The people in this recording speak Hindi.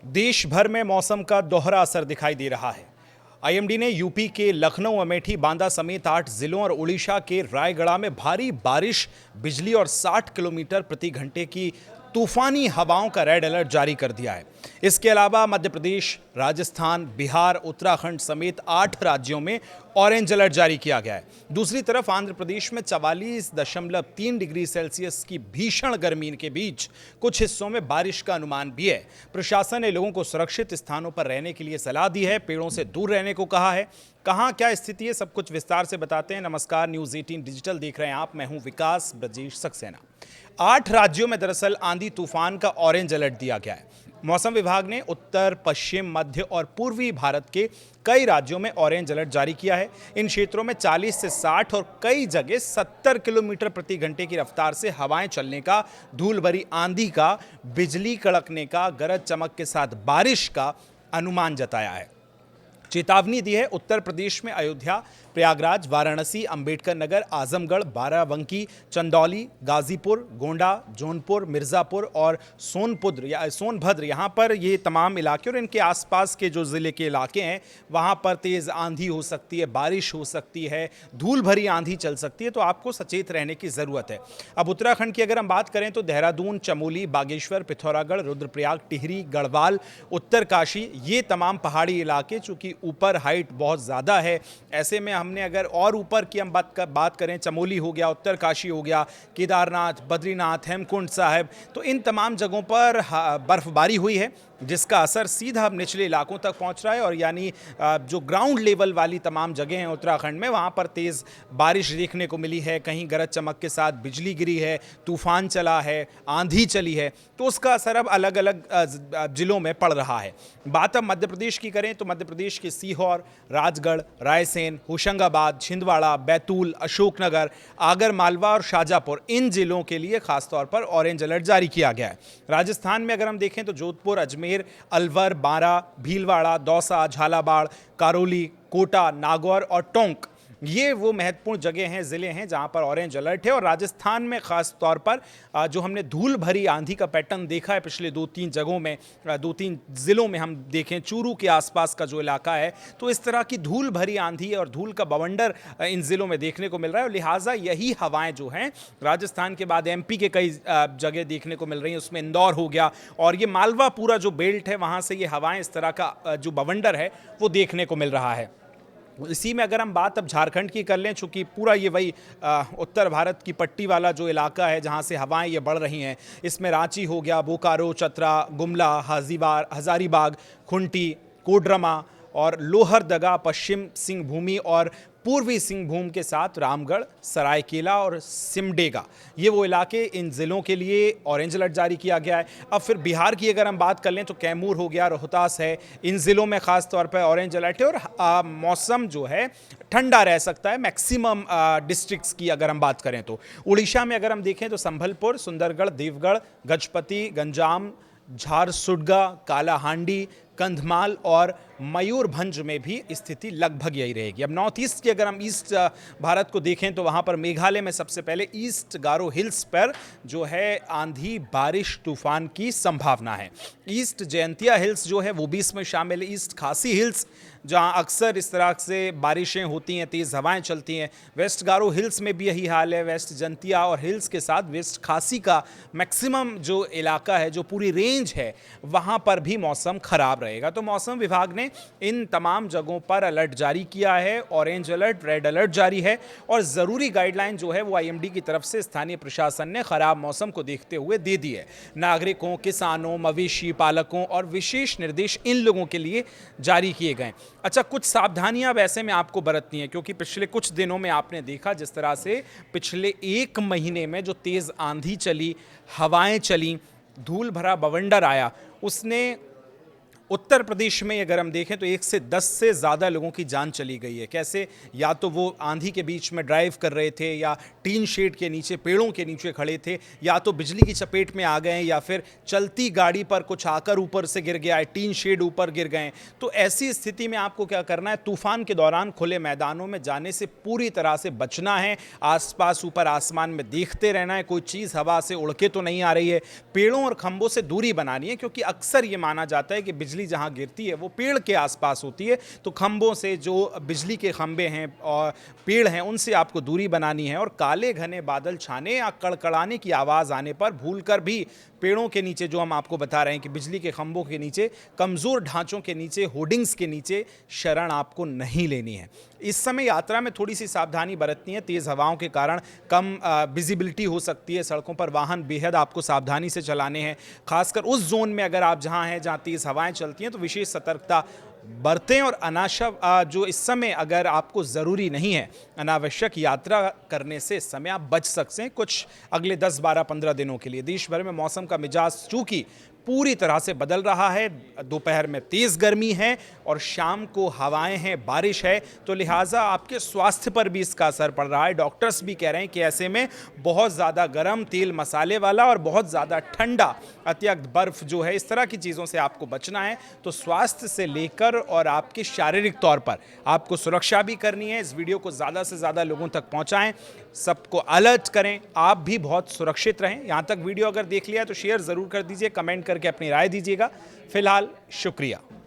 देश भर में मौसम का दोहरा असर दिखाई दे रहा है। आईएमडी ने यूपी के लखनऊ, अमेठी, बांदा समेत 8 जिलों और उड़ीसा के रायगढ़ में भारी बारिश, बिजली और 60 किलोमीटर प्रति घंटे की तूफानी हवाओं का रेड अलर्ट जारी कर दिया है। इसके अलावा मध्य प्रदेश, राजस्थान, बिहार, उत्तराखंड समेत 8 राज्यों में ऑरेंज अलर्ट जारी किया गया है। दूसरी तरफ आंध्र प्रदेश में 44.3 डिग्री सेल्सियस की भीषण गर्मी के बीच कुछ हिस्सों में बारिश का अनुमान भी है। प्रशासन ने लोगों को सुरक्षित स्थानों पर रहने के लिए सलाह दी है, पेड़ों से दूर रहने को कहा है। कहां क्या स्थिति है, सब कुछ विस्तार से बताते हैं। नमस्कार, न्यूज़ 18 डिजिटल देख रहे हैं आप। मैं हूं विकास ब्रजेश सक्सेना। 8 राज्यों में दरअसल आंधी तूफान का ऑरेंज अलर्ट दिया गया है। मौसम विभाग ने उत्तर, पश्चिम, मध्य और पूर्वी भारत के कई राज्यों में ऑरेंज अलर्ट जारी किया है। इन क्षेत्रों में 40 से 60 और कई जगह 70 किलोमीटर प्रति घंटे की रफ्तार से हवाएं चलने का, धूल भरी आंधी का, बिजली कड़कने का, गरज चमक के साथ बारिश का अनुमान जताया है। चेतावनी दी है उत्तर प्रदेश में अयोध्या, प्रयागराज, वाराणसी, अंबेडकर नगर, आजमगढ़, बाराबंकी, चंदौली, गाजीपुर, गोंडा, जौनपुर, मिर्जापुर और सोनभद्र यहाँ पर ये तमाम इलाके और इनके आसपास के जो ज़िले के इलाके हैं वहाँ पर तेज़ आंधी हो सकती है, बारिश हो सकती है, धूल भरी आंधी चल सकती है, तो आपको सचेत रहने की ज़रूरत है। अब उत्तराखंड की अगर हम बात करें तो देहरादून, चमोली, बागेश्वर, पिथौरागढ़, रुद्रप्रयाग, टिहरी, गढ़वाल, उत्तरकाशी, ये तमाम पहाड़ी इलाके चूँकि ऊपर हाइट बहुत ज़्यादा है, ऐसे में हमने अगर और ऊपर की हम बात करें, चमोली हो गया, उत्तरकाशी हो गया, केदारनाथ, बद्रीनाथ, हेमकुंड साहिब, तो इन तमाम जगहों पर बर्फबारी हुई है, जिसका असर सीधा अब निचले इलाकों तक पहुंच रहा है। और यानी जो ग्राउंड लेवल वाली तमाम जगह हैं उत्तराखंड में, वहां पर तेज़ बारिश देखने को मिली है, कहीं गरज चमक के साथ बिजली गिरी है, तूफान चला है, आंधी चली है, तो उसका असर अब अलग अलग जिलों में पड़ रहा है। बात अब मध्य प्रदेश की करें तो मध्य प्रदेश के सीहोर, राजगढ़, रायसेन, होशंगाबाद, छिंदवाड़ा, बैतूल, अशोकनगर, आगर मालवा और शाजापुर, इन जिलों के लिए खासतौर पर ऑरेंज अलर्ट जारी किया गया है। राजस्थान में अगर हम देखें तो जोधपुर, अजमेर, अलवर, बारा, भीलवाड़ा, दौसा, झालावाड़, करौली, कोटा, नागौर और टोंक, ये वो महत्वपूर्ण जगह हैं, ज़िले हैं जहां पर ऑरेंज अलर्ट है। और राजस्थान में ख़ास तौर पर जो हमने धूल भरी आंधी का पैटर्न देखा है पिछले 2-3 जगहों में, 2-3 ज़िलों में हम देखें, चूरू के आसपास का जो इलाका है, तो इस तरह की धूल भरी आंधी और धूल का बवंडर इन ज़िलों में देखने को मिल रहा है। और लिहाजा यही हवाएं जो हैं राजस्थान के बाद एमपी के कई जगह देखने को मिल रही हैं, उसमें इंदौर हो गया और ये मालवा पूरा जो बेल्ट है वहाँ से ये हवाएँ, इस तरह का जो बवंडर है वो देखने को मिल रहा है। इसी में अगर हम बात अब झारखंड की कर लें, चूँकि पूरा ये वही उत्तर भारत की पट्टी वाला जो इलाका है जहाँ से हवाएं ये बढ़ रही हैं, इसमें रांची हो गया, बोकारो, चतरा, गुमला, हजारीबाग, खुंटी, कोडरमा और लोहरदगा, पश्चिम सिंहभूमि और पूर्वी सिंहभूम के साथ रामगढ़, सरायकेला और सिमडेगा, ये वो इलाके, इन ज़िलों के लिए ऑरेंज अलर्ट जारी किया गया है। अब फिर बिहार की अगर हम बात कर लें तो कैमूर हो गया, रोहतास है, इन ज़िलों में ख़ास तौर पर ऑरेंज अलर्ट है। और मौसम जो है ठंडा रह सकता है मैक्सिमम डिस्ट्रिक्ट्स की अगर हम बात करें तो। उड़ीसा में अगर हम देखें तो संभलपुर, सुंदरगढ़, देवगढ़, गजपति, गंजाम, झारसुगड़ा, कालाहांडी, कंधमाल और मयूरभंज में भी स्थिति लगभग यही रहेगी। अब नॉर्थ ईस्ट की अगर हम ईस्ट भारत को देखें तो वहाँ पर मेघालय में सबसे पहले ईस्ट गारो हिल्स पर जो है आंधी, बारिश, तूफान की संभावना है। ईस्ट जयंतिया हिल्स जो है वो भी इसमें शामिल है। ईस्ट खासी हिल्स जहाँ अक्सर इस तरह से बारिशें होती हैं, तेज़ हवाएं चलती हैं। वेस्ट गारो हिल्स में भी यही हाल है। वेस्ट जयंतिया और हिल्स के साथ वेस्ट खासी का मैक्सिमम जो इलाका है, जो पूरी रेंज है, वहाँ पर भी मौसम खराब रहेगा। तो मौसम विभाग ने इन तमाम जगहों पर अलर्ट जारी किया है, ऑरेंज अलर्ट, रेड अलर्ट जारी है और ज़रूरी गाइडलाइन जो है वो आईएमडी की तरफ से स्थानीय प्रशासन ने खराब मौसम को देखते हुए दे दी है। नागरिकों, किसानों, मवेशी पालकों और विशेष निर्देश इन लोगों के लिए जारी किए गए। अच्छा, कुछ सावधानियां वैसे में आपको बरतनी है, क्योंकि पिछले कुछ दिनों में आपने देखा जिस तरह से पिछले 1 महीने में जो तेज़ आंधी चली, हवाएं चली, धूल भरा बवंडर आया, उसने उत्तर प्रदेश में अगर हम देखें तो 1 से 10 से ज़्यादा लोगों की जान चली गई है। कैसे? या तो वो आंधी के बीच में ड्राइव कर रहे थे, या टीन शेड के नीचे, पेड़ों के नीचे खड़े थे, या तो बिजली की चपेट में आ गए, या फिर चलती गाड़ी पर कुछ आकर ऊपर से गिर गया है, टीन शेड ऊपर गिर गए। तो ऐसी स्थिति में आपको क्या करना है? तूफान के दौरान खुले मैदानों में जाने से पूरी तरह से बचना है। आसपास ऊपर आसमान में देखते रहना है, कोई चीज़ हवा से उड़ के तो नहीं आ रही है। पेड़ों और खंभों से दूरी बनानी है, क्योंकि अक्सर ये माना जाता है कि बिजली जहां गिरती है वो पेड़ के आसपास होती है। तो खंभों से, जो बिजली के खंभे हैं और पेड़ हैं, उनसे आपको दूरी बनानी है। और काले घने बादल छाने या कड़कड़ाने की आवाज़ आने पर भूलकर भी पेड़ों के नीचे, जो हम आपको बता रहे हैं कि बिजली के खंभों के नीचे, कमज़ोर ढांचों के नीचे, होर्डिंग्स के नीचे शरण आपको नहीं लेनी है। इस समय यात्रा में थोड़ी सी सावधानी बरतनी है। तेज़ हवाओं के कारण कम विजिबिलिटी हो सकती है सड़कों पर। वाहन बेहद आपको सावधानी से चलाने हैं। खासकर उस जोन में अगर आप जहां हैं जहां तेज़ हवाएं चलती हैं तो विशेष सतर्कता बरतें। और जो इस समय अगर आपको ज़रूरी नहीं है, अनावश्यक यात्रा करने से इस समय आप बच सकते हैं कुछ अगले 10, 12, 15 दिनों के लिए। देश भर में मौसम का मिजाज चूंकि पूरी तरह से बदल रहा है, दोपहर में तेज़ गर्मी है और शाम को हवाएं हैं, बारिश है, तो लिहाजा आपके स्वास्थ्य पर भी इसका असर पड़ रहा है। डॉक्टर्स भी कह रहे हैं कि ऐसे में बहुत ज़्यादा गर्म, तेल मसाले वाला और बहुत ज़्यादा ठंडा, अत्यधिक बर्फ़ जो है, इस तरह की चीज़ों से आपको बचना है। तो स्वास्थ्य से लेकर और आपके शारीरिक तौर पर आपको सुरक्षा भी करनी है। इस वीडियो को ज़्यादा से ज़्यादा लोगों तक पहुँचाएँ, सबको अलर्ट करें, आप भी बहुत सुरक्षित रहें। यहाँ तक वीडियो अगर देख लिया तो शेयर ज़रूर कर दीजिए, कमेंट करके अपनी राय दीजिएगा। फिलहाल शुक्रिया।